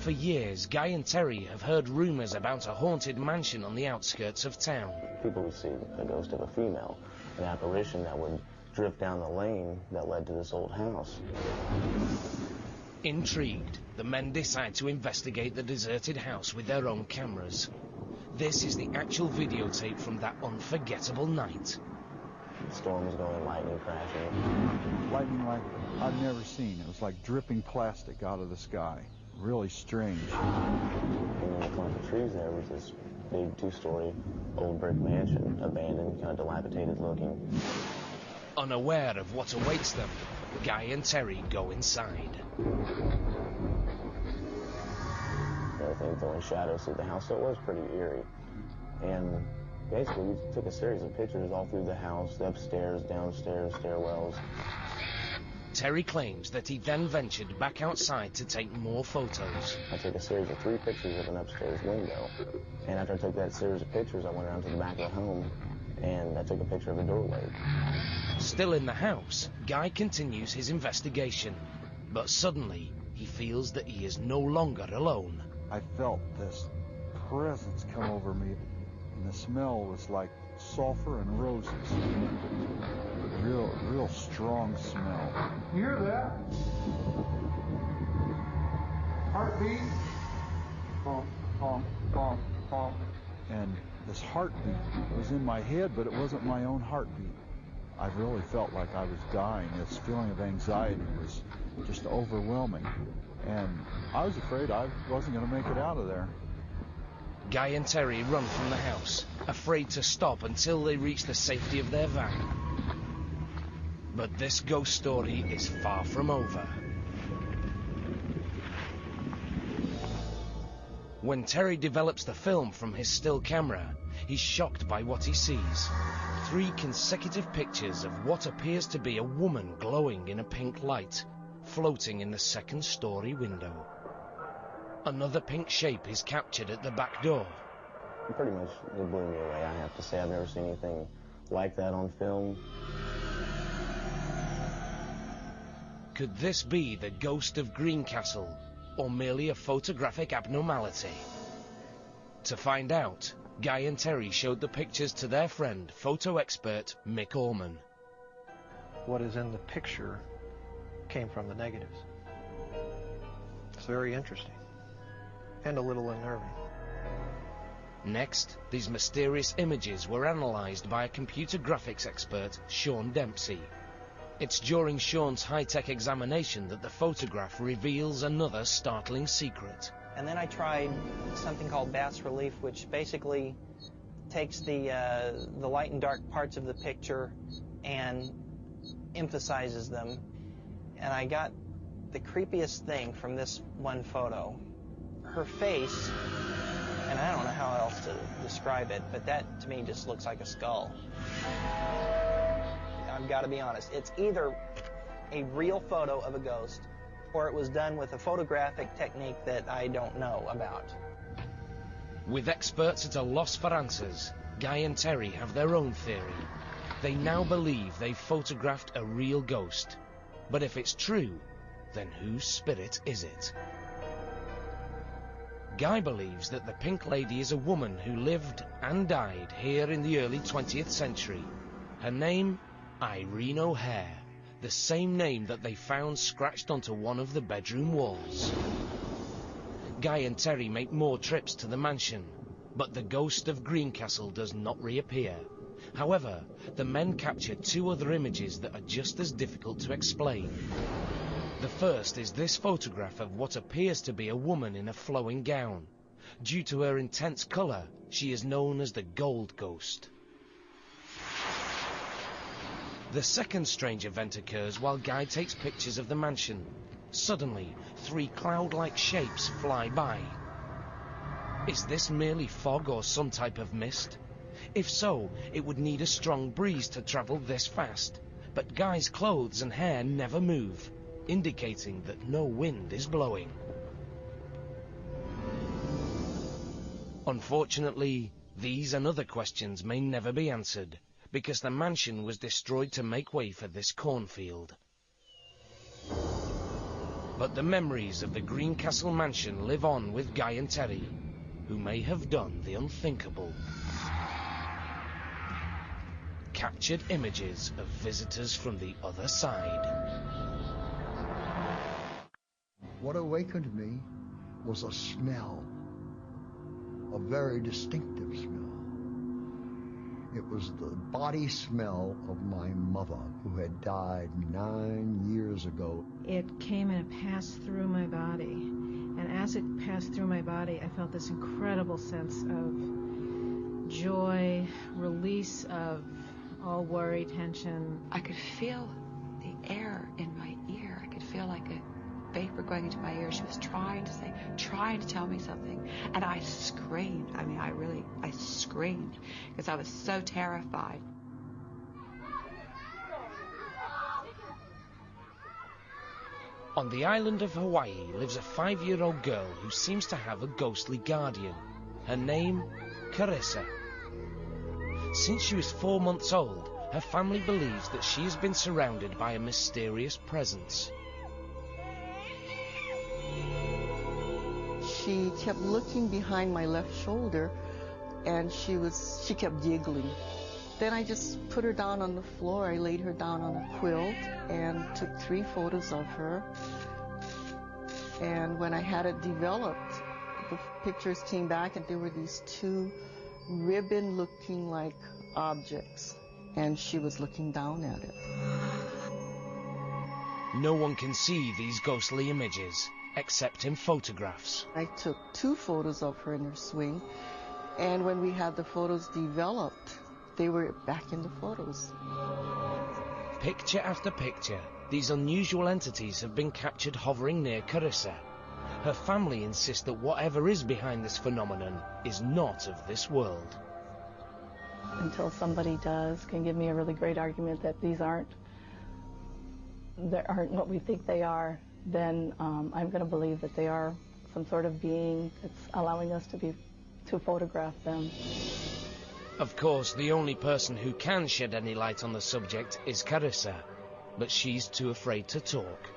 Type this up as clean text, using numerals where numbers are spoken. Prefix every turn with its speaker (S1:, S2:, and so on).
S1: For years, Guy and Terry have heard rumours about a haunted mansion on the outskirts of town.
S2: People would see the ghost of a female, an apparition that would drift down the lane that led to this old house.
S1: Intrigued, the men decide to investigate the deserted house with their own cameras. This is the actual videotape from that unforgettable night.
S2: Storms going, lightning crashing.
S3: Lightning like I've never seen. It was like dripping plastic out of the sky. Really strange.
S2: And in the clump of trees there was this big two-story old brick mansion, abandoned, kind of dilapidated looking.
S1: Unaware of what awaits them, Guy and Terry go inside.
S2: Everything throwing shadows through the house, so it was pretty eerie. And basically, we took a series of pictures all through the house, the upstairs, downstairs, stairwells.
S1: Terry claims that he then ventured back outside to take more photos.
S2: I took a series of 3 pictures of an upstairs window. And after I took that series of pictures, I went around to the back of the home, and I took a picture of a doorway.
S1: Still in the house, Guy continues his investigation. But suddenly, he feels that he is no longer alone.
S3: I felt this presence come over me, and the smell was like sulfur and roses. Real strong smell.
S4: You hear that? Heartbeat? Bump, bump, bump, bump.
S3: And this heartbeat was in my head, but it wasn't my own heartbeat. I really felt like I was dying. This feeling of anxiety was just overwhelming. And I was afraid I wasn't going to make it out of there.
S1: Guy and Terry run from the house, afraid to stop until they reach the safety of their van. But this ghost story is far from over. When Terry develops the film from his still camera, he's shocked by what he sees. 3 consecutive pictures of what appears to be a woman glowing in a pink light, floating in the second-story window. Another pink shape is captured at the back door.
S2: Pretty much, it blew me away, I have to say. I've never seen anything like that on film.
S1: Could this be the ghost of Greencastle, or merely a photographic abnormality? To find out, Guy and Terry showed the pictures to their friend, photo expert Mick Orman.
S5: What is in the picture came from the negatives. It's very interesting and a little unnerving.
S1: Next, these mysterious images were analysed by a computer graphics expert, Sean Dempsey. It's during Sean's high-tech examination that the photograph reveals another startling secret.
S6: And then I tried something called bas relief, which basically takes the light and dark parts of the picture and emphasizes them. And I got the creepiest thing from this one photo. Her face, and I don't know how else to describe it, but that to me just looks like a skull. I've got to be honest, it's either a real photo of a ghost or it was done with a photographic technique that I don't know about.
S1: With experts at a loss for answers, Guy and Terry have their own theory. They now believe they've photographed a real ghost. But if it's true, then whose spirit is it? Guy believes that the Pink Lady is a woman who lived and died here in the early 20th century. Her name? Irene O'Hare, the same name that they found scratched onto one of the bedroom walls. Guy and Terry make more trips to the mansion, but the ghost of Greencastle does not reappear. However, the men capture 2 other images that are just as difficult to explain. The first is this photograph of what appears to be a woman in a flowing gown. Due to her intense colour, she is known as the Gold Ghost. The second strange event occurs while Guy takes pictures of the mansion. Suddenly, 3 cloud-like shapes fly by. Is this merely fog or some type of mist? If so, it would need a strong breeze to travel this fast. But Guy's clothes and hair never move, indicating that no wind is blowing. Unfortunately, these and other questions may never be answered, because the mansion was destroyed to make way for this cornfield. But the memories of the Greencastle mansion live on with Guy and Terry, who may have done the unthinkable. Captured images of visitors from the other side.
S7: What awakened me was a smell, a very distinctive smell. It was the body smell of my mother, who had died 9 years ago.
S8: It came and it passed through my body. And as it passed through my body, I felt this incredible sense of joy, release of all worry, tension.
S9: I could feel the air in my ear. I could feel like a vapor going into my ear. She was trying to tell me something. And I screamed. I mean, I screamed because I was so terrified.
S1: On the island of Hawaii lives a 5-year-old girl who seems to have a ghostly guardian. Her name, Carissa. Since she was 4 months old, her family believes that she has been surrounded by a mysterious presence.
S10: She kept looking behind my left shoulder, and she kept giggling. Then I just put her down on the floor. I laid her down on a quilt and took 3 photos of her. And when I had it developed, the pictures came back and there were these 2 ribbon-looking like objects, and she was looking down at it.
S1: No one can see these ghostly images, except in photographs.
S10: I took 2 photos of her in her swing, and when we had the photos developed, they were back in the photos.
S1: Picture after picture, these unusual entities have been captured hovering near Carissa. Her family insists that whatever is behind this phenomenon is not of this world.
S11: Until somebody can give me a really great argument that these aren't what we think they are, then I'm going to believe that they are some sort of being that's allowing us to photograph them.
S1: Of course, the only person who can shed any light on the subject is Carissa, but she's too afraid to talk.